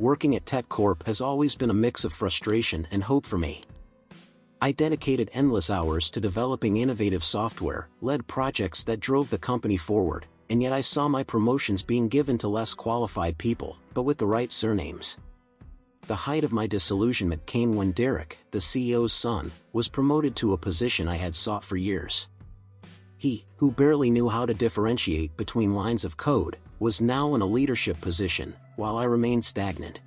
working at Tech Corp has always been a mix of frustration and hope for me. I dedicated endless hours to developing innovative software, led projects that drove the company forward, and yet I saw my promotions being given to less qualified people, but with the right surnames. The height of my disillusionment came when Derek, the CEO's son, was promoted to a position I had sought for years. He, who barely knew how to differentiate between lines of code, was now in a leadership position, while I remained stagnant.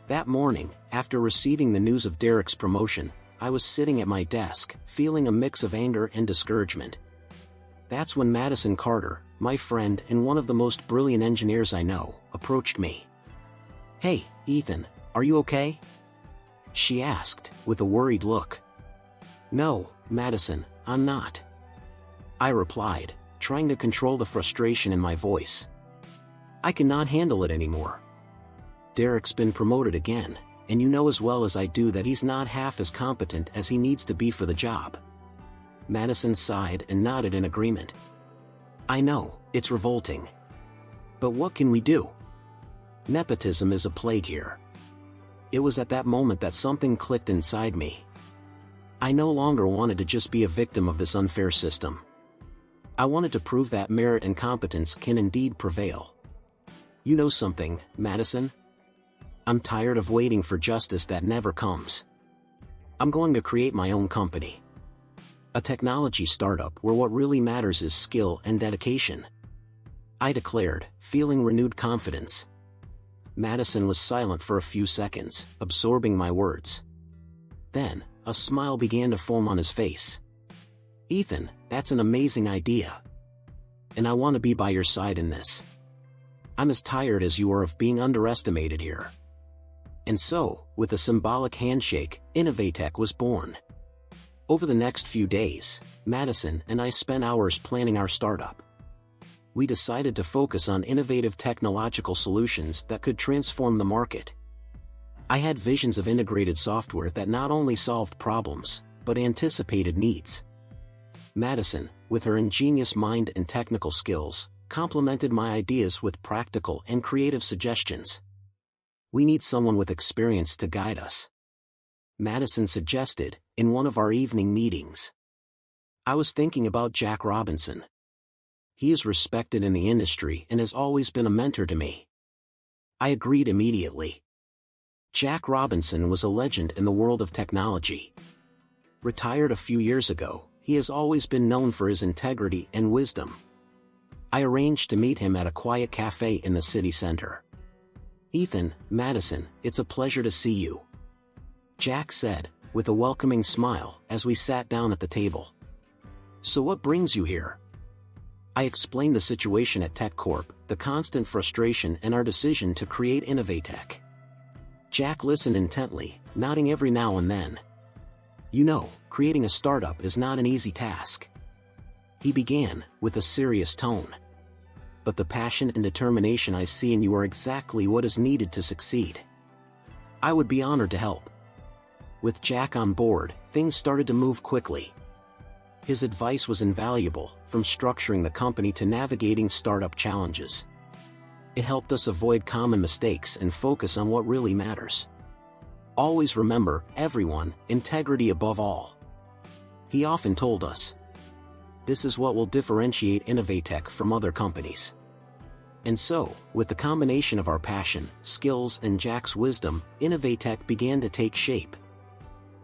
That morning, after receiving the news of Derek's promotion, I was sitting at my desk, feeling a mix of anger and discouragement. That's when Madison Carter, my friend and one of the most brilliant engineers I know, approached me. "Hey, Ethan, are you okay?" she asked, with a worried look. "No, Madison, I'm not," I replied, trying to control the frustration in my voice. "I cannot handle it anymore. Derek's been promoted again, and you know as well as I do that he's not half as competent as he needs to be for the job." Madison sighed and nodded in agreement. "I know, it's revolting. But what can we do? Nepotism is a plague here." It was at that moment that something clicked inside me. I no longer wanted to just be a victim of this unfair system. I wanted to prove that merit and competence can indeed prevail. "You know something, Madison? I'm tired of waiting for justice that never comes. I'm going to create my own company. A technology startup where what really matters is skill and dedication," I declared, feeling renewed confidence. Madison was silent for a few seconds, absorbing my words. Then, a smile began to form on his face. "Ethan, that's an amazing idea. And I want to be by your side in this. I'm as tired as you are of being underestimated here." And so, with a symbolic handshake, Innovatech was born. Over the next few days, Madison and I spent hours planning our startup. We decided to focus on innovative technological solutions that could transform the market. I had visions of integrated software that not only solved problems, but anticipated needs. Madison, with her ingenious mind and technical skills, complemented my ideas with practical and creative suggestions. "We need someone with experience to guide us," Madison suggested, in one of our evening meetings. I was thinking about Jack Robinson. He is respected in the industry and has always been a mentor to me. I agreed immediately. Jack Robinson was a legend in the world of technology. Retired a few years ago, he has always been known for his integrity and wisdom. I arranged to meet him at a quiet cafe in the city center. "Ethan, Madison, it's a pleasure to see you," Jack said, with a welcoming smile, as we sat down at the table. "So what brings you here?" I explained the situation at Tech Corp, the constant frustration and our decision to create Innovatech. Jack listened intently, nodding every now and then. "You know, creating a startup is not an easy task," he began, with a serious tone. "But the passion and determination I see in you are exactly what is needed to succeed. I would be honored to help." With Jack on board, things started to move quickly. His advice was invaluable, from structuring the company to navigating startup challenges. It helped us avoid common mistakes and focus on what really matters. "Always remember, everyone, integrity above all," he often told us. "This is what will differentiate Innovatech from other companies." And so, with the combination of our passion, skills and Jack's wisdom, Innovatech began to take shape.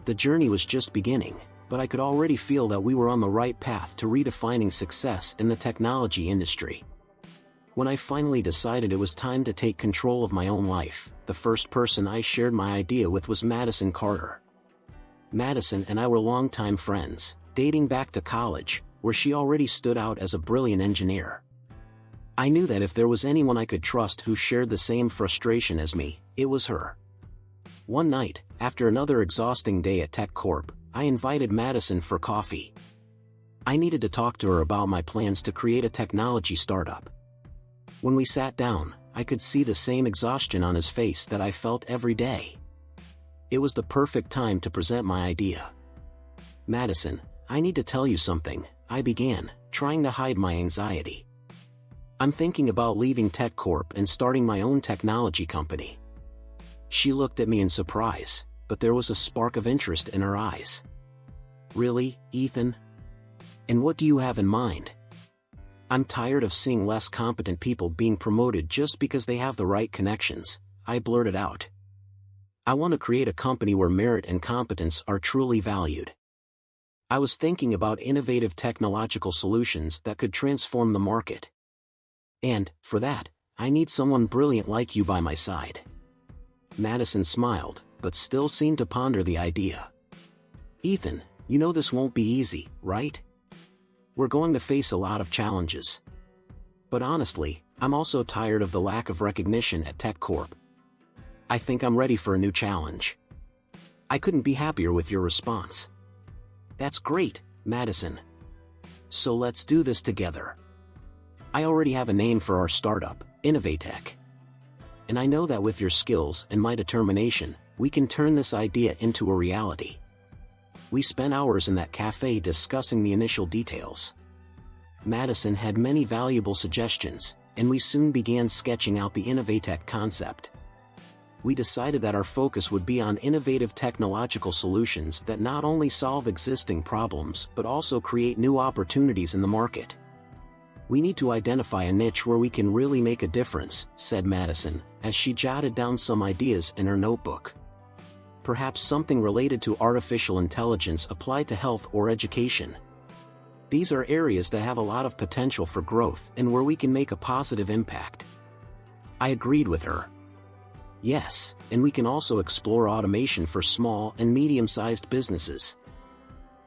The journey was just beginning, but I could already feel that we were on the right path to redefining success in the technology industry. When I finally decided it was time to take control of my own life, the first person I shared my idea with was Madison Carter. Madison and I were longtime friends, dating back to college, where she already stood out as a brilliant engineer. I knew that if there was anyone I could trust who shared the same frustration as me, it was her. One night, after another exhausting day at Tech Corp, I invited Madison for coffee. I needed to talk to her about my plans to create a technology startup. When we sat down, I could see the same exhaustion on his face that I felt every day. It was the perfect time to present my idea. "Madison, I need to tell you something," I began, trying to hide my anxiety. "I'm thinking about leaving Tech Corp and starting my own technology company. She looked at me in surprise, but there was a spark of interest in her eyes. Really, Ethan? And what do you have in mind? I'm tired of seeing less competent people being promoted just because they have the right connections, I blurted out. I want to create a company where merit and competence are truly valued. I was thinking about innovative technological solutions that could transform the market. And, for that, I need someone brilliant like you by my side. Madison smiled, but still seemed to ponder the idea. Ethan, you know this won't be easy, right? We're going to face a lot of challenges. But honestly, I'm also tired of the lack of recognition at TechCorp. I think I'm ready for a new challenge. I couldn't be happier with your response. That's great, Madison. So let's do this together. I already have a name for our startup, Innovatech. And I know that with your skills and my determination, we can turn this idea into a reality. We spent hours in that cafe discussing the initial details. Madison had many valuable suggestions, and we soon began sketching out the Innovatech concept. We decided that our focus would be on innovative technological solutions that not only solve existing problems but also create new opportunities in the market. We need to identify a niche where we can really make a difference, said Madison, as she jotted down some ideas in her notebook. Perhaps something related to artificial intelligence applied to health or education. These are areas that have a lot of potential for growth and where we can make a positive impact. I agreed with her. Yes, and we can also explore automation for small and medium-sized businesses.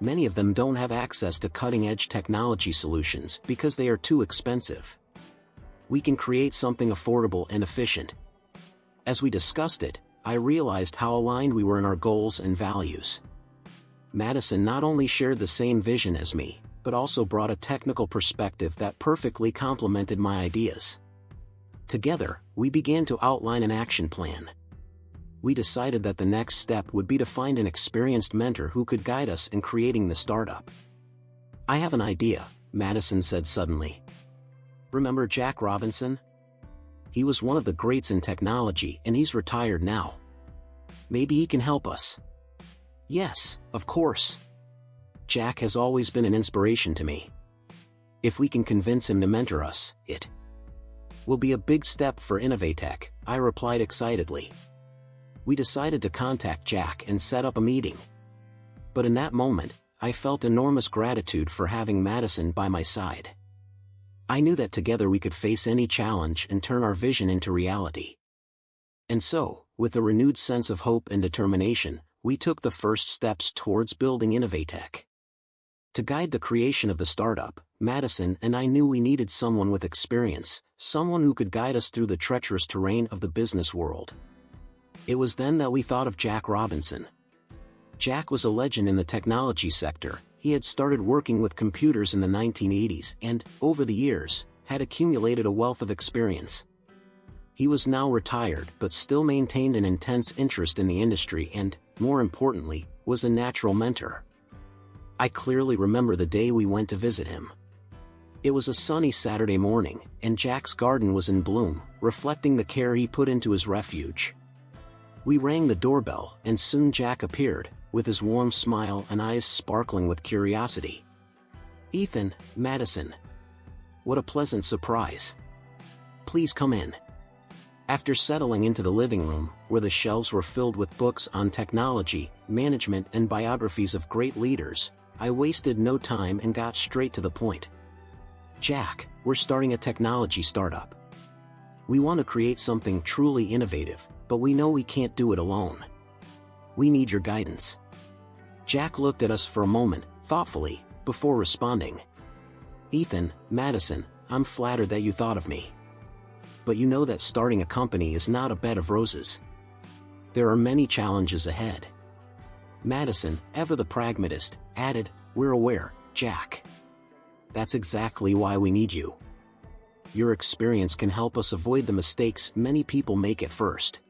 Many of them don't have access to cutting-edge technology solutions because they are too expensive. We can create something affordable and efficient. As we discussed it, I realized how aligned we were in our goals and values. Madison not only shared the same vision as me, but also brought a technical perspective that perfectly complemented my ideas. Together, we began to outline an action plan. We decided that the next step would be to find an experienced mentor who could guide us in creating the startup. I have an idea, Madison said suddenly. Remember Jack Robinson? He was one of the greats in technology and he's retired now. Maybe he can help us. Yes, of course. Jack has always been an inspiration to me. If we can convince him to mentor us, it will be a big step for Innovatech, I replied excitedly. We decided to contact Jack and set up a meeting. But in that moment, I felt enormous gratitude for having Madison by my side. I knew that together we could face any challenge and turn our vision into reality. And so, with a renewed sense of hope and determination, we took the first steps towards building Innovatech. To guide the creation of the startup, Madison and I knew we needed someone with experience, someone who could guide us through the treacherous terrain of the business world. It was then that we thought of Jack Robinson. Jack was a legend in the technology sector. He had started working with computers in the 1980s and, over the years, had accumulated a wealth of experience. He was now retired but still maintained an intense interest in the industry and, more importantly, was a natural mentor. I clearly remember the day we went to visit him. It was a sunny Saturday morning, and Jack's garden was in bloom, reflecting the care he put into his refuge. We rang the doorbell, and soon Jack appeared, with his warm smile and eyes sparkling with curiosity. Ethan, Madison. What a pleasant surprise. Please come in. After settling into the living room, where the shelves were filled with books on technology, management and biographies of great leaders, I wasted no time and got straight to the point. Jack, we're starting a technology startup. We want to create something truly innovative, but we know we can't do it alone. We need your guidance. Jack looked at us for a moment, thoughtfully, before responding. Ethan, Madison, I'm flattered that you thought of me. But you know that starting a company is not a bed of roses. There are many challenges ahead. Madison, ever the pragmatist, added, we're aware, Jack. That's exactly why we need you. Your experience can help us avoid the mistakes many people make at first.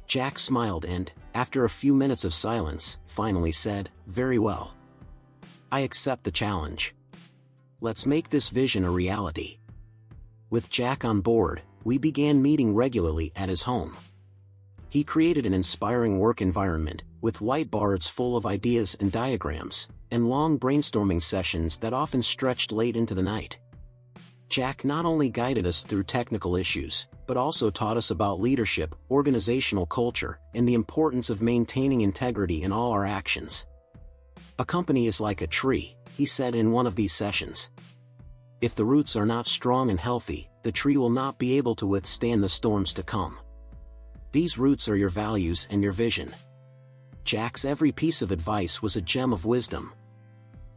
Jack smiled and, after a few minutes of silence, finally said, very well. I accept the challenge. Let's make this vision a reality. With Jack on board, we began meeting regularly at his home. He created an inspiring work environment, with whiteboards full of ideas and diagrams, and long brainstorming sessions that often stretched late into the night. Jack not only guided us through technical issues, but also taught us about leadership, organizational culture, and the importance of maintaining integrity in all our actions. "A company is like a tree," he said in one of these sessions. "If the roots are not strong and healthy, the tree will not be able to withstand the storms to come. These roots are your values and your vision." Jack's every piece of advice was a gem of wisdom.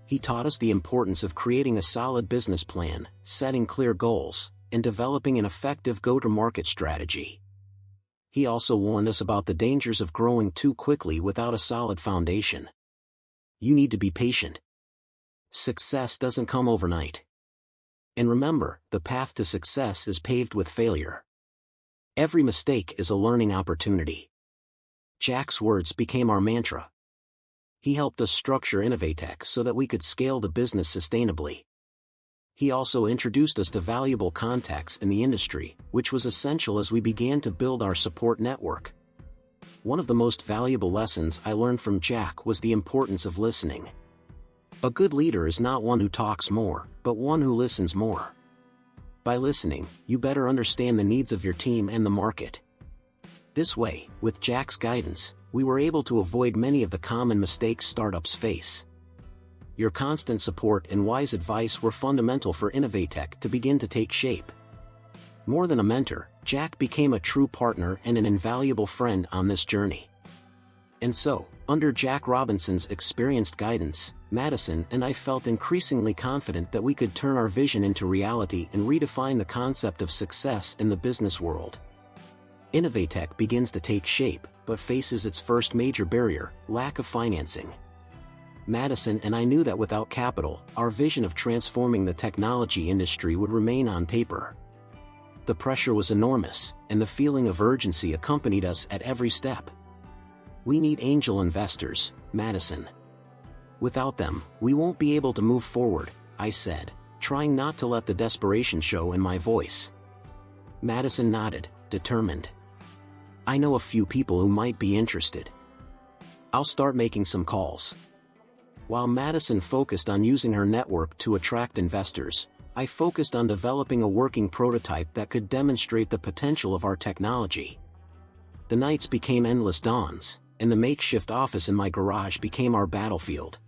He taught us the importance of creating a solid business plan, setting clear goals, and developing an effective go-to-market strategy. He also warned us about the dangers of growing too quickly without a solid foundation. You need to be patient. Success doesn't come overnight. And remember, the path to success is paved with failure. Every mistake is a learning opportunity. Jack's words became our mantra. He helped us structure Innovatech so that we could scale the business sustainably. He also introduced us to valuable contacts in the industry, which was essential as we began to build our support network. One of the most valuable lessons I learned from Jack was the importance of listening. A good leader is not one who talks more, but one who listens more. By listening, you better understand the needs of your team and the market. This way, with Jack's guidance, we were able to avoid many of the common mistakes startups face. Your constant support and wise advice were fundamental for Innovatech to begin to take shape. More than a mentor, Jack became a true partner and an invaluable friend on this journey. And so, under Jack Robinson's experienced guidance, Madison and I felt increasingly confident that we could turn our vision into reality and redefine the concept of success in the business world. Innovatech begins to take shape, but faces its first major barrier: lack of financing. Madison and I knew that without capital, our vision of transforming the technology industry would remain on paper. The pressure was enormous, and the feeling of urgency accompanied us at every step. "We need angel investors, Madison. Without them, we won't be able to move forward," I said, trying not to let the desperation show in my voice. Madison nodded, determined. "I know a few people who might be interested. I'll start making some calls." While Madison focused on using her network to attract investors, I focused on developing a working prototype that could demonstrate the potential of our technology. The nights became endless dawns, and the makeshift office in my garage became our battlefield.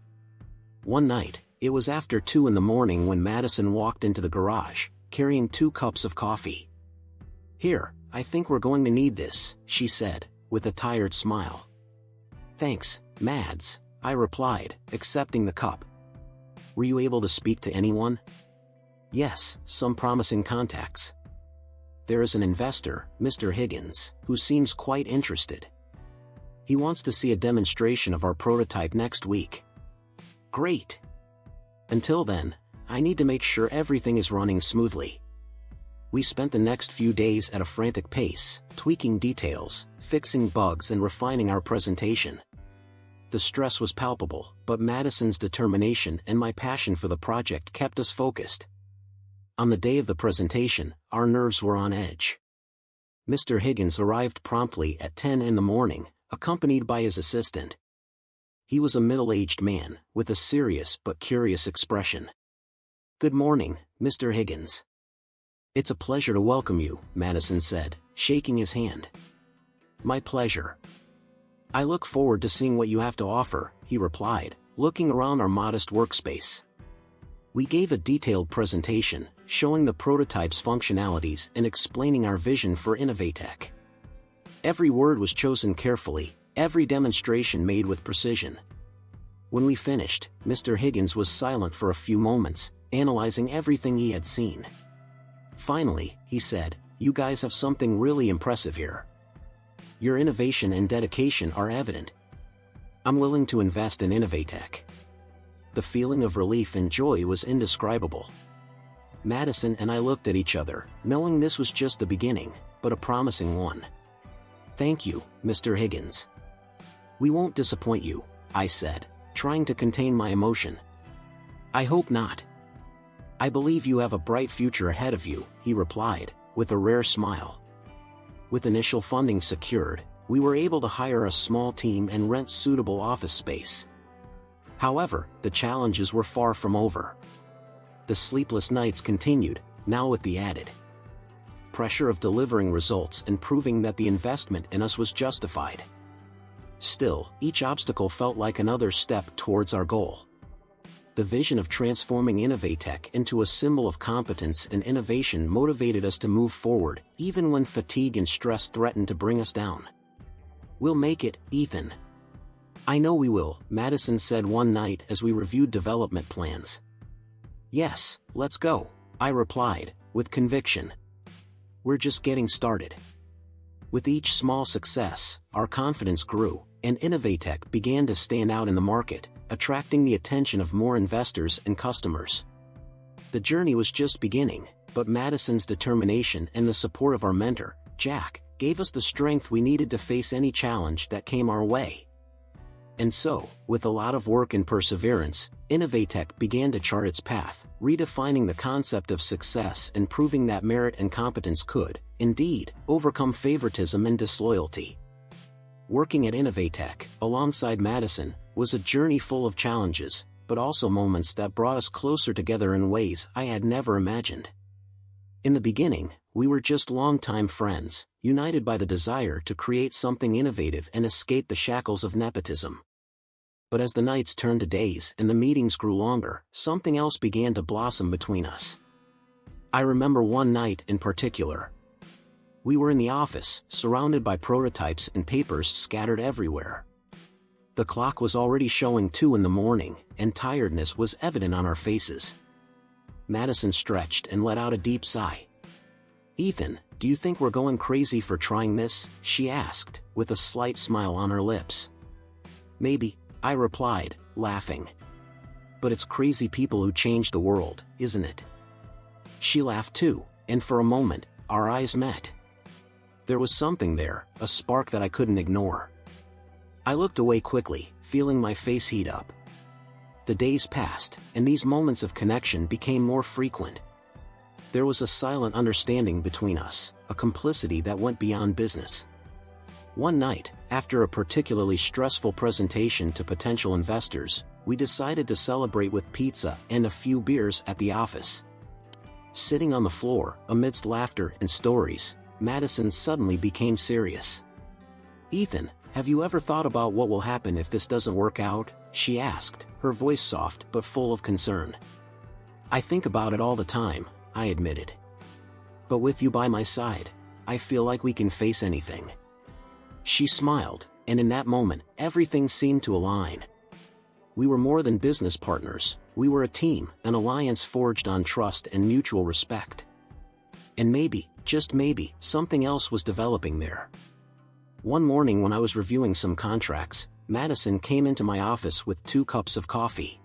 One night, it was after 2 a.m. when Madison walked into the garage, carrying 2 cups of coffee. "Here, I think we're going to need this," she said, with a tired smile. "Thanks, Mads," I replied, accepting the cup. "Were you able to speak to anyone?" "Yes, some promising contacts. There is an investor, Mr. Higgins, who seems quite interested. He wants to see a demonstration of our prototype next week." "Great! Until then, I need to make sure everything is running smoothly." We spent the next few days at a frantic pace, tweaking details, fixing bugs and refining our presentation. The stress was palpable, but Madison's determination and my passion for the project kept us focused. On the day of the presentation, our nerves were on edge. Mr. Higgins arrived promptly at 10 a.m, accompanied by his assistant. He was a middle-aged man, with a serious but curious expression. "Good morning, Mr. Higgins." "It's a pleasure to welcome you," Madison said, shaking his hand. "My pleasure. I look forward to seeing what you have to offer," he replied, looking around our modest workspace. We gave a detailed presentation, showing the prototype's functionalities and explaining our vision for Innovatech. Every word was chosen carefully, every demonstration made with precision. When we finished, Mr. Higgins was silent for a few moments, analyzing everything he had seen. Finally, he said, "You guys have something really impressive here. Your innovation and dedication are evident. I'm willing to invest in Innovatech." The feeling of relief and joy was indescribable. Madison and I looked at each other, knowing this was just the beginning, but a promising one. "Thank you, Mr. Higgins. We won't disappoint you," I said, trying to contain my emotion. "I hope not. I believe you have a bright future ahead of you," he replied, with a rare smile. With initial funding secured, we were able to hire a small team and rent suitable office space. However, the challenges were far from over. The sleepless nights continued, now with the added pressure of delivering results and proving that the investment in us was justified. Still, each obstacle felt like another step towards our goal. The vision of transforming Innovatech into a symbol of competence and innovation motivated us to move forward, even when fatigue and stress threatened to bring us down. "We'll make it, Ethan." "I know we will," Madison said one night as we reviewed development plans. "Yes, let's go," I replied, with conviction. "We're just getting started." With each small success, our confidence grew, and Innovatech began to stand out in the market, attracting the attention of more investors and customers. The journey was just beginning, but Madison's determination and the support of our mentor, Jack, gave us the strength we needed to face any challenge that came our way. And so, with a lot of work and perseverance, Innovatech began to chart its path, redefining the concept of success and proving that merit and competence could, indeed, overcome favoritism and disloyalty. Working at Innovatech, alongside Madison, was a journey full of challenges, but also moments that brought us closer together in ways I had never imagined. In the beginning, we were just longtime friends, united by the desire to create something innovative and escape the shackles of nepotism. But as the nights turned to days and the meetings grew longer, something else began to blossom between us. I remember one night in particular. We were in the office, surrounded by prototypes and papers scattered everywhere. The clock was already showing 2 in the morning, and tiredness was evident on our faces. Madison stretched and let out a deep sigh. "Ethan, do you think we're going crazy for trying this?" she asked, with a slight smile on her lips. "Maybe," I replied, laughing. "But it's crazy people who change the world, isn't it?" She laughed too, and for a moment, our eyes met. There was something there, a spark that I couldn't ignore. I looked away quickly, feeling my face heat up. The days passed, and these moments of connection became more frequent. There was a silent understanding between us, a complicity that went beyond business. One night, after a particularly stressful presentation to potential investors, we decided to celebrate with pizza and a few beers at the office. Sitting on the floor, amidst laughter and stories, Madison suddenly became serious. "Ethan, have you ever thought about what will happen if this doesn't work out?" she asked, her voice soft but full of concern. "I think about it all the time," I admitted. "But with you by my side, I feel like we can face anything." She smiled, and in that moment, everything seemed to align. We were more than business partners, we were a team, an alliance forged on trust and mutual respect. And maybe, just maybe, something else was developing there. One morning when I was reviewing some contracts, Madison came into my office with 2 cups of coffee.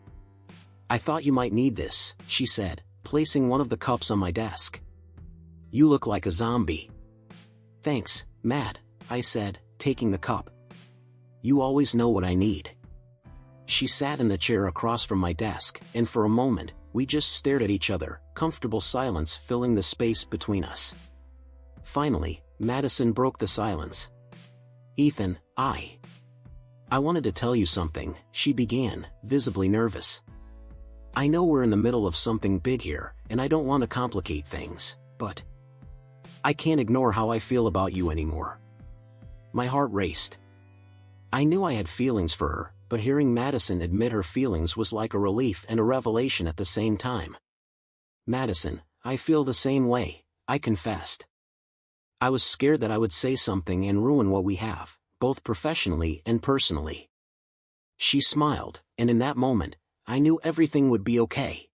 "I thought you might need this," she said, placing one of the cups on my desk. "You look like a zombie." "Thanks, Mad," I said, taking the cup. "You always know what I need." She sat in the chair across from my desk, and for a moment, we just stared at each other, comfortable silence filling the space between us. Finally, Madison broke the silence. "Ethan, I wanted to tell you something," she began, visibly nervous. "I know we're in the middle of something big here, and I don't want to complicate things, but I can't ignore how I feel about you anymore." My heart raced. I knew I had feelings for her, but hearing Madison admit her feelings was like a relief and a revelation at the same time. "Madison, I feel the same way," I confessed. I was scared that I would say something and ruin what we have, both professionally and personally. She smiled, and in that moment, I knew everything would be okay.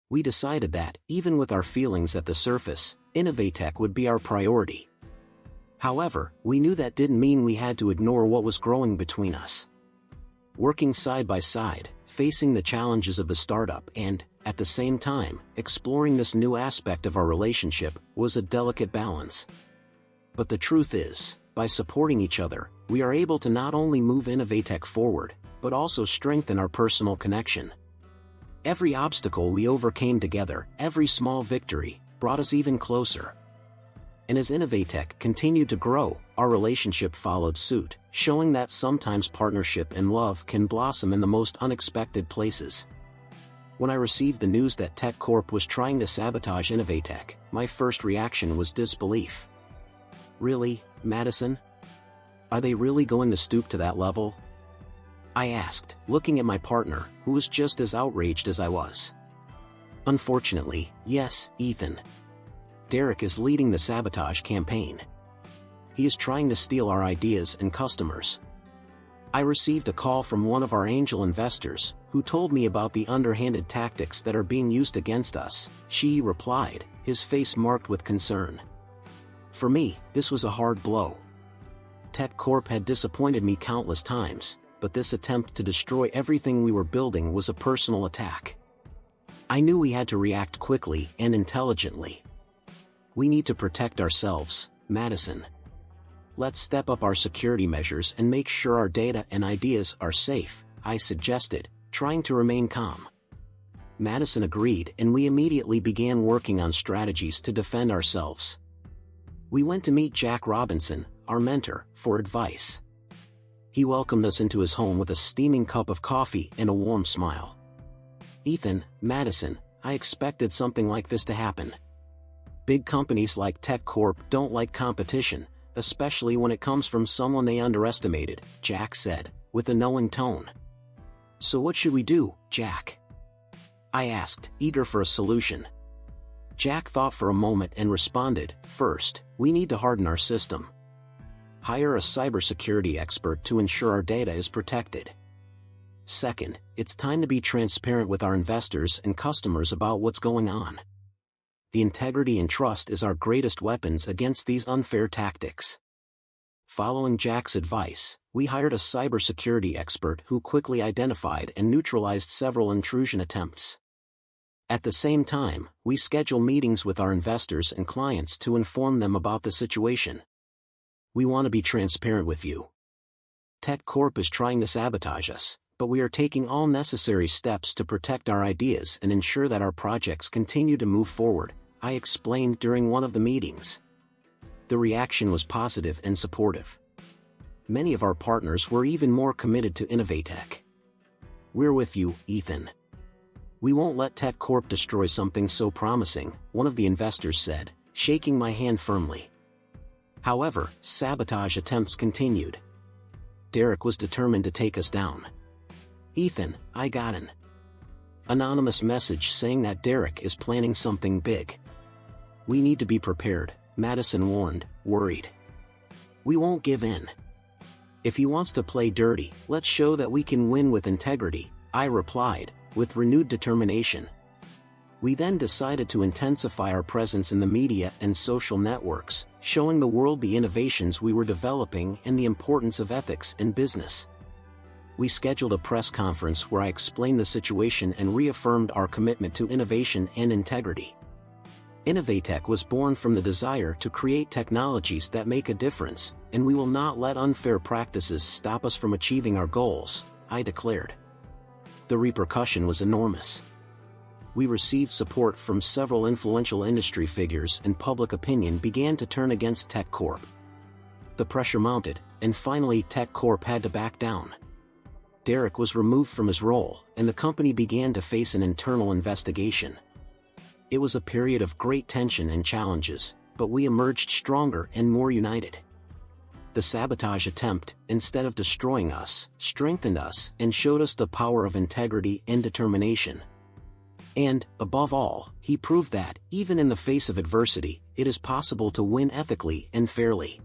We decided that, even with our feelings at the surface, Innovatech would be our priority. However, we knew that didn't mean we had to ignore what was growing between us. Working side by side, facing the challenges of the startup and, at the same time, exploring this new aspect of our relationship was a delicate balance. But the truth is, by supporting each other, we are able to not only move Innovatech forward, but also strengthen our personal connection. Every obstacle we overcame together, every small victory, brought us even closer. And as Innovatech continued to grow, Our relationship followed suit, showing that sometimes partnership and love can blossom in the most unexpected places. When I received the news that TechCorp was trying to sabotage Innovatech, my first reaction was disbelief. Really, Madison? Are they really going to stoop to that level? I asked, looking at my partner, who was just as outraged as I was. Unfortunately, yes, Ethan. Derek is leading the sabotage campaign. He is trying to steal our ideas and customers. I received a call from one of our angel investors, who told me about the underhanded tactics that are being used against us. She replied, his face marked with concern. For me, this was a hard blow. TechCorp had disappointed me countless times, but this attempt to destroy everything we were building was a personal attack. I knew we had to react quickly and intelligently. We need to protect ourselves, Madison. Let's step up our security measures and make sure our data and ideas are safe, I suggested, trying to remain calm. Madison agreed, and we immediately began working on strategies to defend ourselves. We went to meet Jack Robinson, our mentor, for advice. He welcomed us into his home with a steaming cup of coffee and a warm smile. Ethan, Madison, I expected something like this to happen. Big companies like TechCorp don't like competition, especially when it comes from someone they underestimated, Jack said, with a knowing tone. So what should we do, Jack? I asked, eager for a solution. Jack thought for a moment and responded, first, we need to harden our system. Hire a cybersecurity expert to ensure our data is protected. Second, it's time to be transparent with our investors and customers about what's going on. The integrity and trust is our greatest weapons against these unfair tactics. Following Jack's advice, we hired a cybersecurity expert who quickly identified and neutralized several intrusion attempts. At the same time, we schedule meetings with our investors and clients to inform them about the situation. We want to be transparent with you. TechCorp is trying to sabotage us, but we are taking all necessary steps to protect our ideas and ensure that our projects continue to move forward, I explained during one of the meetings. The reaction was positive and supportive. Many of our partners were even more committed to Innovatech. We're with you, Ethan. We won't let TechCorp destroy something so promising, one of the investors said, shaking my hand firmly. However, sabotage attempts continued. Derek was determined to take us down. Ethan, I got an anonymous message saying that Derek is planning something big. We need to be prepared, Madison warned, worried. We won't give in. If he wants to play dirty, let's show that we can win with integrity, I replied, with renewed determination. We then decided to intensify our presence in the media and social networks, showing the world the innovations we were developing and the importance of ethics in business. We scheduled a press conference where I explained the situation and reaffirmed our commitment to innovation and integrity. Innovatech was born from the desire to create technologies that make a difference, and we will not let unfair practices stop us from achieving our goals, I declared. The repercussion was enormous. We received support from several influential industry figures, and public opinion began to turn against TechCorp. The pressure mounted, and finally TechCorp had to back down. Derek was removed from his role, and the company began to face an internal investigation. It was a period of great tension and challenges, but we emerged stronger and more united. The sabotage attempt, instead of destroying us, strengthened us and showed us the power of integrity and determination. And, above all, he proved that, even in the face of adversity, it is possible to win ethically and fairly.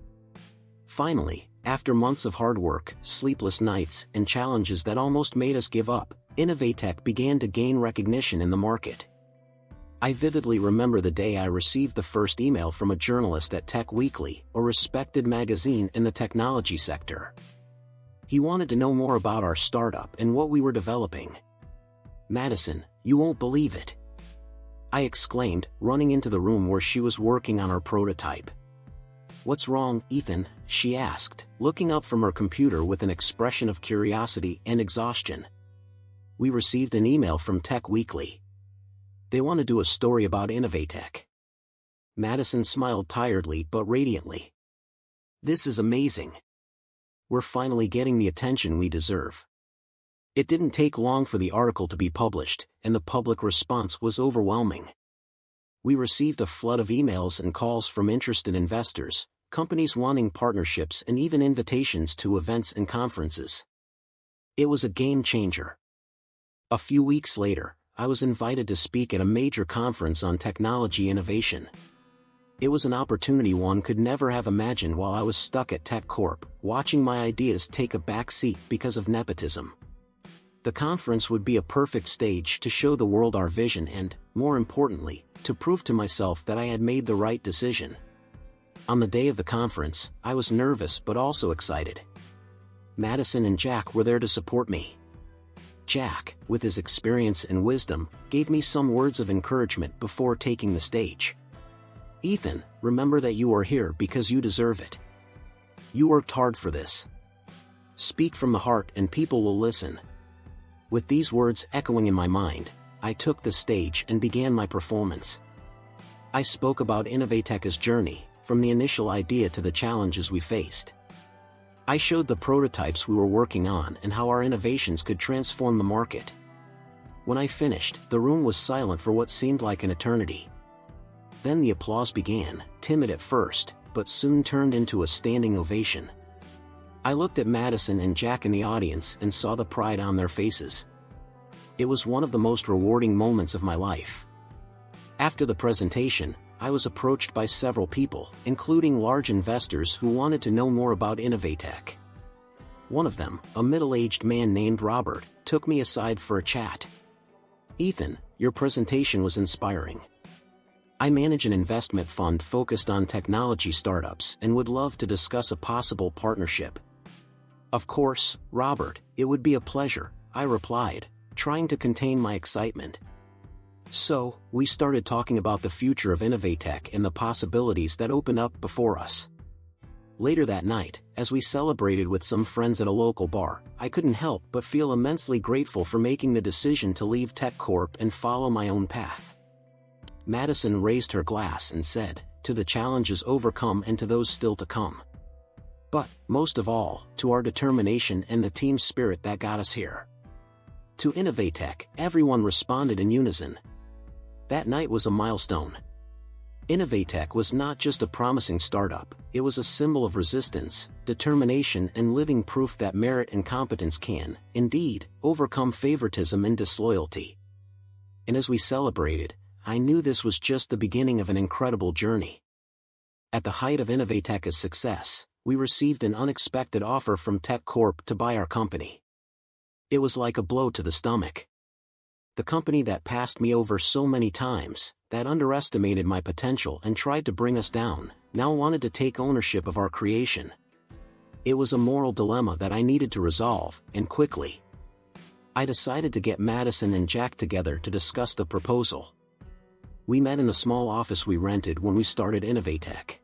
Finally, after months of hard work, sleepless nights, and challenges that almost made us give up, Innovatech began to gain recognition in the market. I vividly remember the day I received the first email from a journalist at Tech Weekly, a respected magazine in the technology sector. He wanted to know more about our startup and what we were developing. Madison, you won't believe it, I exclaimed, running into the room where she was working on our prototype. What's wrong, Ethan? She asked, looking up from her computer with an expression of curiosity and exhaustion. We received an email from Tech Weekly. They want to do a story about Innovatech. Madison smiled tiredly but radiantly. This is amazing. We're finally getting the attention we deserve. It didn't take long for the article to be published, and the public response was overwhelming. We received a flood of emails and calls from interested investors, companies wanting partnerships, and even invitations to events and conferences. It was a game changer. A few weeks later, I was invited to speak at a major conference on technology innovation. It was an opportunity one could never have imagined while I was stuck at Tech Corp, watching my ideas take a back seat because of nepotism. The conference would be a perfect stage to show the world our vision and, more importantly, to prove to myself that I had made the right decision. On the day of the conference, I was nervous but also excited. Madison and Jack were there to support me. Jack, with his experience and wisdom, gave me some words of encouragement before taking the stage. "Ethan, remember that you are here because you deserve it. You worked hard for this. Speak from the heart and people will listen." With these words echoing in my mind, I took the stage and began my performance. I spoke about Innovatech's journey, from the initial idea to the challenges we faced. I showed the prototypes we were working on and how our innovations could transform the market. When I finished, the room was silent for what seemed like an eternity. Then the applause began, timid at first, but soon turned into a standing ovation. I looked at Madison and Jack in the audience and saw the pride on their faces. It was one of the most rewarding moments of my life. After the presentation, I was approached by several people, including large investors who wanted to know more about Innovatech. One of them, a middle-aged man named Robert, took me aside for a chat. "Ethan, your presentation was inspiring. I manage an investment fund focused on technology startups and would love to discuss a possible partnership." "Of course, Robert, it would be a pleasure," I replied, trying to contain my excitement. So, we started talking about the future of Innovatech and the possibilities that opened up before us. Later that night, as we celebrated with some friends at a local bar, I couldn't help but feel immensely grateful for making the decision to leave Tech Corp and follow my own path. Madison raised her glass and said, "To the challenges overcome and to those still to come. But, most of all, to our determination and the team spirit that got us here." To Innovatech, everyone responded in unison. That night was a milestone. Innovatech was not just a promising startup, it was a symbol of resistance, determination, and living proof that merit and competence can, indeed, overcome favoritism and disloyalty. And as we celebrated, I knew this was just the beginning of an incredible journey. At the height of Innovatech's success, we received an unexpected offer from Tech Corp to buy our company. It was like a blow to the stomach. The company that passed me over so many times, that underestimated my potential and tried to bring us down, now wanted to take ownership of our creation. It was a moral dilemma that I needed to resolve, and quickly. I decided to get Madison and Jack together to discuss the proposal. We met in a small office we rented when we started Innovatech.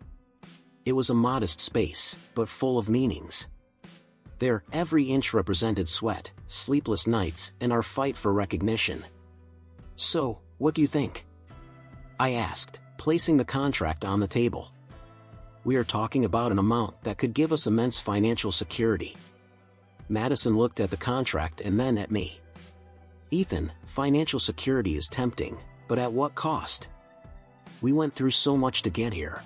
It was a modest space, but full of meanings. There, every inch represented sweat, sleepless nights, and our fight for recognition. "So, what do you think?" I asked, placing the contract on the table. "We are talking about an amount that could give us immense financial security." Madison looked at the contract and then at me. "Ethan, financial security is tempting, but at what cost? We went through so much to get here.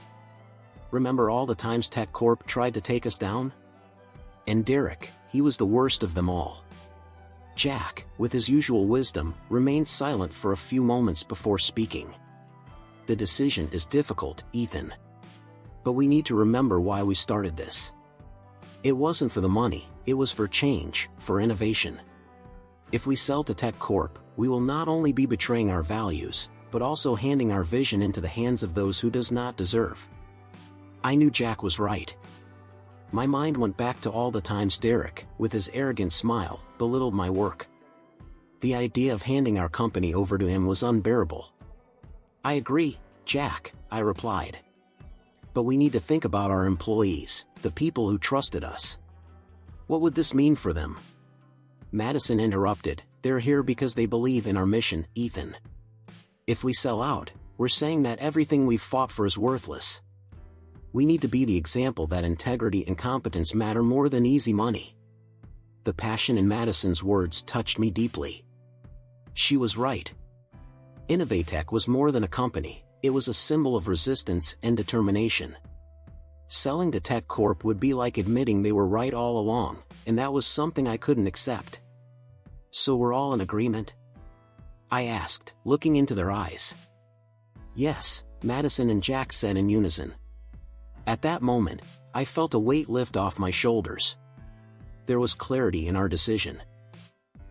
Remember all the times Tech Corp tried to take us down? And Derek, he was the worst of them all." Jack, with his usual wisdom, remained silent for a few moments before speaking. "The decision is difficult, Ethan. But we need to remember why we started this. It wasn't for the money, it was for change, for innovation. If we sell to Tech Corp, we will not only be betraying our values, but also handing our vision into the hands of those who does not deserve." I knew Jack was right. My mind went back to all the times Derek, with his arrogant smile, belittled my work. The idea of handing our company over to him was unbearable. "I agree, Jack," I replied. "But we need to think about our employees, the people who trusted us. What would this mean for them?" Madison interrupted, "They're here because they believe in our mission, Ethan. If we sell out, we're saying that everything we've fought for is worthless." We need to be the example that integrity and competence matter more than easy money. The passion in Madison's words touched me deeply. She was right. Innovatech was more than a company, it was a symbol of resistance and determination. Selling to Tech Corp would be like admitting they were right all along, and that was something I couldn't accept. So we're all in agreement? I asked, looking into their eyes. Yes, Madison and Jack said in unison. At that moment, I felt a weight lift off my shoulders. There was clarity in our decision.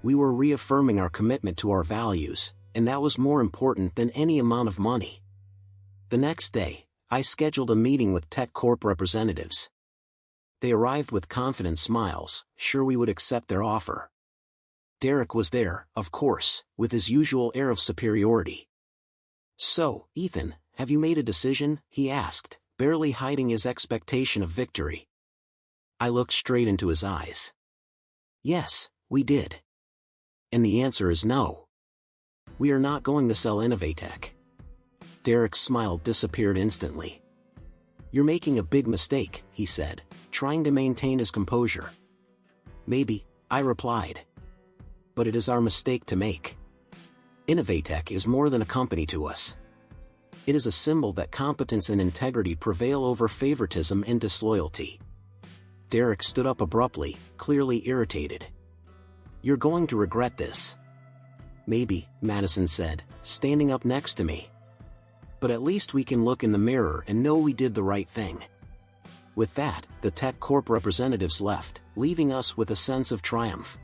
We were reaffirming our commitment to our values, and that was more important than any amount of money. The next day, I scheduled a meeting with Tech Corp representatives. They arrived with confident smiles, sure we would accept their offer. Derek was there, of course, with his usual air of superiority. So, Ethan, have you made a decision? He asked, barely hiding his expectation of victory. I looked straight into his eyes. Yes, we did. And the answer is no. We are not going to sell Innovatech. Derek's smile disappeared instantly. You're making a big mistake, he said, trying to maintain his composure. Maybe, I replied. But it is our mistake to make. Innovatech is more than a company to us. It is a symbol that competence and integrity prevail over favoritism and disloyalty. Derek stood up abruptly, clearly irritated. You're going to regret this. Maybe, Madison said, standing up next to me. But at least we can look in the mirror and know we did the right thing. With that, the Tech Corp representatives left, leaving us with a sense of triumph.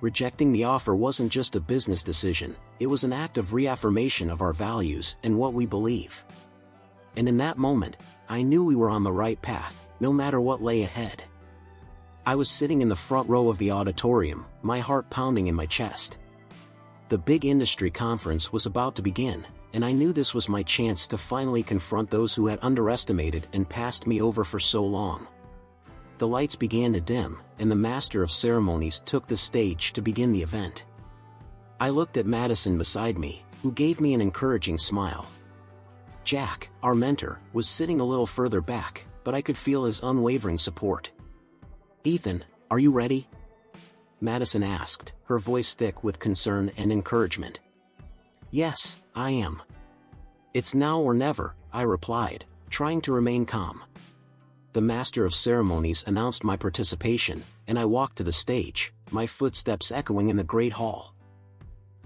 Rejecting the offer wasn't just a business decision, it was an act of reaffirmation of our values and what we believe. And in that moment, I knew we were on the right path, no matter what lay ahead. I was sitting in the front row of the auditorium, my heart pounding in my chest. The big industry conference was about to begin, and I knew this was my chance to finally confront those who had underestimated and passed me over for so long. The lights began to dim, and the master of ceremonies took the stage to begin the event. I looked at Madison beside me, who gave me an encouraging smile. Jack, our mentor, was sitting a little further back, but I could feel his unwavering support. Ethan, are you ready? Madison asked, her voice thick with concern and encouragement. Yes, I am. It's now or never, I replied, trying to remain calm. The master of ceremonies announced my participation, and I walked to the stage, my footsteps echoing in the great hall.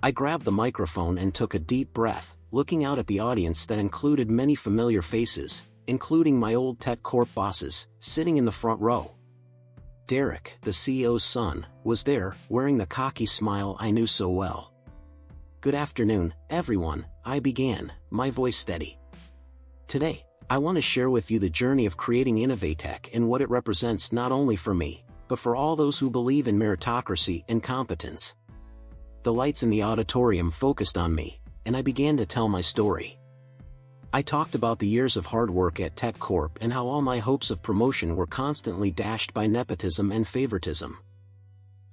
I grabbed the microphone and took a deep breath, looking out at the audience that included many familiar faces, including my old Tech Corp bosses, sitting in the front row. Derek, the CEO's son, was there, wearing the cocky smile I knew so well. Good afternoon, everyone, I began, my voice steady. Today, I want to share with you the journey of creating Innovatech and what it represents not only for me, but for all those who believe in meritocracy and competence. The lights in the auditorium focused on me, and I began to tell my story. I talked about the years of hard work at Tech Corp and how all my hopes of promotion were constantly dashed by nepotism and favoritism.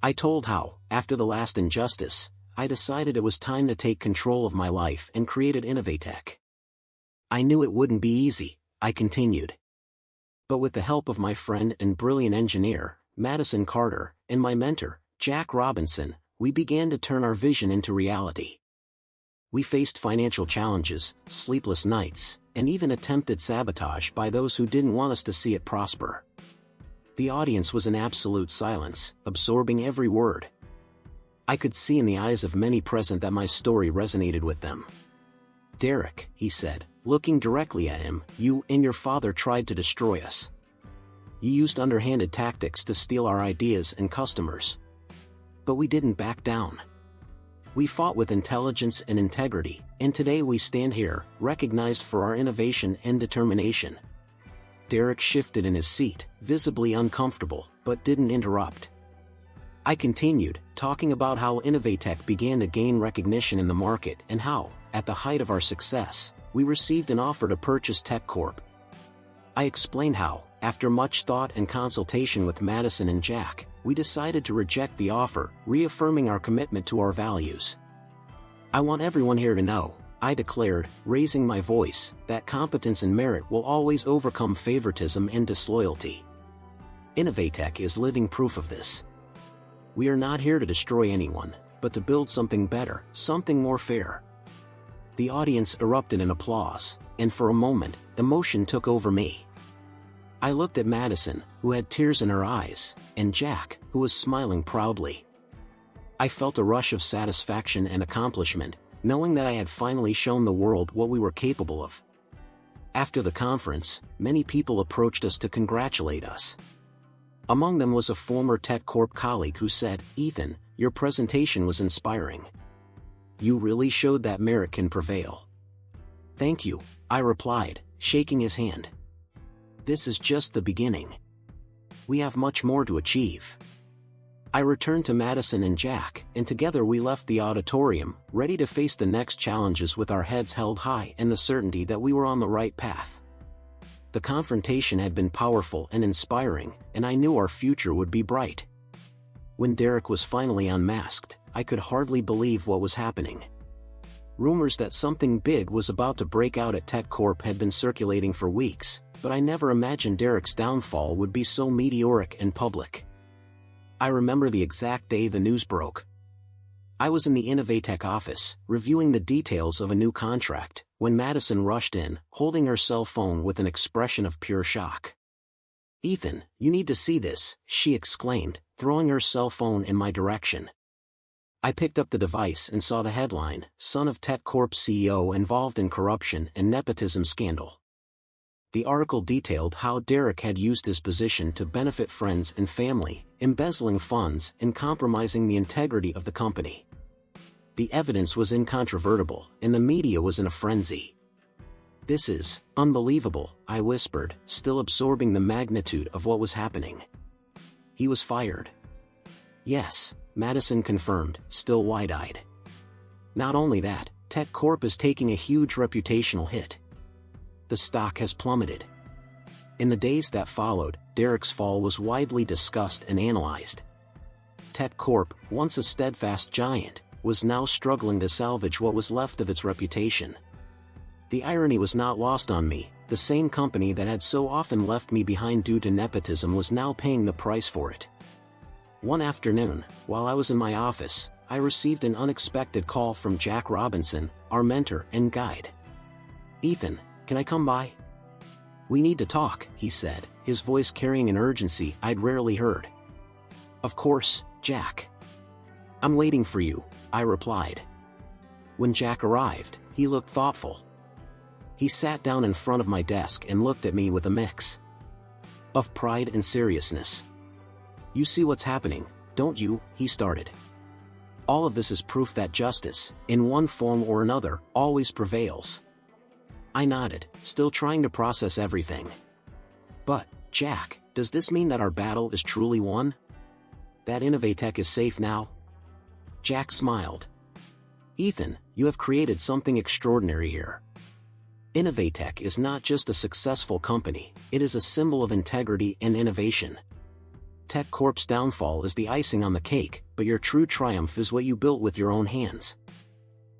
I told how, after the last injustice, I decided it was time to take control of my life and created Innovatech. I knew it wouldn't be easy, I continued. But with the help of my friend and brilliant engineer, Madison Carter, and my mentor, Jack Robinson, we began to turn our vision into reality. We faced financial challenges, sleepless nights, and even attempted sabotage by those who didn't want us to see it prosper. The audience was in absolute silence, absorbing every word. I could see in the eyes of many present that my story resonated with them. Derek, he said, looking directly at him, you and your father tried to destroy us. You used underhanded tactics to steal our ideas and customers. But we didn't back down. We fought with intelligence and integrity, and today we stand here, recognized for our innovation and determination. Derek shifted in his seat, visibly uncomfortable, but didn't interrupt. I continued, talking about how Innovatech began to gain recognition in the market and how, at the height of our success, we received an offer to purchase Tech Corp. I explained how, after much thought and consultation with Madison and Jack, we decided to reject the offer, reaffirming our commitment to our values. I want everyone here to know, I declared, raising my voice, that competence and merit will always overcome favoritism and disloyalty. Innovatech is living proof of this. We are not here to destroy anyone, but to build something better, something more fair. The audience erupted in applause, and for a moment, emotion took over me. I looked at Madison, who had tears in her eyes, and Jack, who was smiling proudly. I felt a rush of satisfaction and accomplishment, knowing that I had finally shown the world what we were capable of. After the conference, many people approached us to congratulate us. Among them was a former TechCorp colleague who said, "Ethan, your presentation was inspiring. You really showed that merit can prevail." "Thank you," I replied, shaking his hand. "This is just the beginning. We have much more to achieve." I returned to Madison and Jack, and together we left the auditorium, ready to face the next challenges with our heads held high and the certainty that we were on the right path. The confrontation had been powerful and inspiring, and I knew our future would be bright. When Derek was finally unmasked, I could hardly believe what was happening. Rumors that something big was about to break out at TechCorp had been circulating for weeks, but I never imagined Derek's downfall would be so meteoric and public. I remember the exact day the news broke. I was in the Innovatech office, reviewing the details of a new contract, when Madison rushed in, holding her cell phone with an expression of pure shock. "Ethan, you need to see this," she exclaimed, throwing her cell phone in my direction. I picked up the device and saw the headline, "Son of TechCorp CEO involved in corruption and nepotism scandal." The article detailed how Derek had used his position to benefit friends and family, embezzling funds and compromising the integrity of the company. The evidence was incontrovertible, and the media was in a frenzy. "This is unbelievable," I whispered, still absorbing the magnitude of what was happening. "He was fired." "Yes," Madison confirmed, still wide-eyed. "Not only that, TechCorp is taking a huge reputational hit. The stock has plummeted." In the days that followed, Derek's fall was widely discussed and analyzed. TechCorp, once a steadfast giant, was now struggling to salvage what was left of its reputation. The irony was not lost on me. The same company that had so often left me behind due to nepotism was now paying the price for it. One afternoon, while I was in my office, I received an unexpected call from Jack Robinson, our mentor and guide. "Ethan, can I come by?" "We need to talk," he said, his voice carrying an urgency I'd rarely heard. "Of course, Jack. I'm waiting for you," I replied. When Jack arrived, he looked thoughtful. He sat down in front of my desk and looked at me with a mix of pride and seriousness. "You see what's happening, don't you?" he started. "All of this is proof that justice, in one form or another, always prevails." I nodded, still trying to process everything. "But, Jack, does this mean that our battle is truly won? That Innovatech is safe now?" Jack smiled. "Ethan, you have created something extraordinary here. Innovatech is not just a successful company, it is a symbol of integrity and innovation. TechCorp's downfall is the icing on the cake, but your true triumph is what you built with your own hands."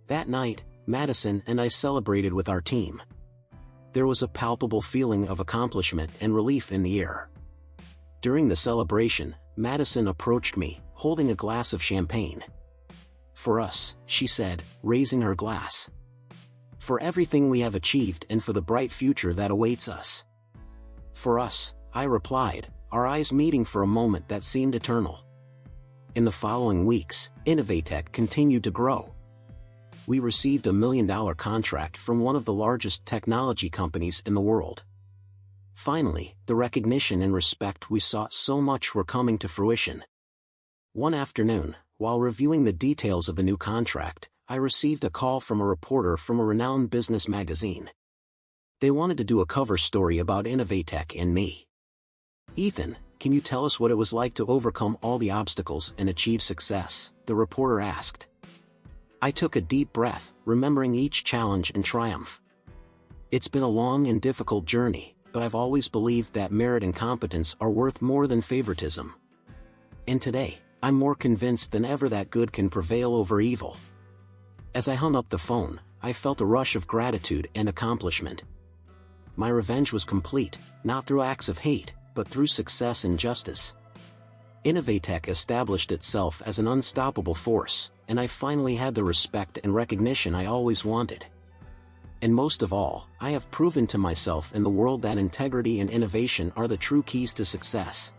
That night, Madison and I celebrated with our team. There was a palpable feeling of accomplishment and relief in the air. During the celebration, Madison approached me, holding a glass of champagne. "For us," she said, raising her glass. "For everything we have achieved and for the bright future that awaits us." "For us," I replied, our eyes meeting for a moment that seemed eternal. In the following weeks, Innovatech continued to grow. We received a $1 million contract from one of the largest technology companies in the world. Finally, the recognition and respect we sought so much were coming to fruition. One afternoon, while reviewing the details of the new contract, I received a call from a reporter from a renowned business magazine. They wanted to do a cover story about Innovatech and me. "Ethan, can you tell us what it was like to overcome all the obstacles and achieve success?" the reporter asked. I took a deep breath, remembering each challenge and triumph. "It's been a long and difficult journey, but I've always believed that merit and competence are worth more than favoritism. And today, I'm more convinced than ever that good can prevail over evil." As I hung up the phone, I felt a rush of gratitude and accomplishment. My revenge was complete, not through acts of hate, but through success and justice. Innovatech established itself as an unstoppable force, and I finally had the respect and recognition I always wanted. And most of all, I have proven to myself and the world that integrity and innovation are the true keys to success.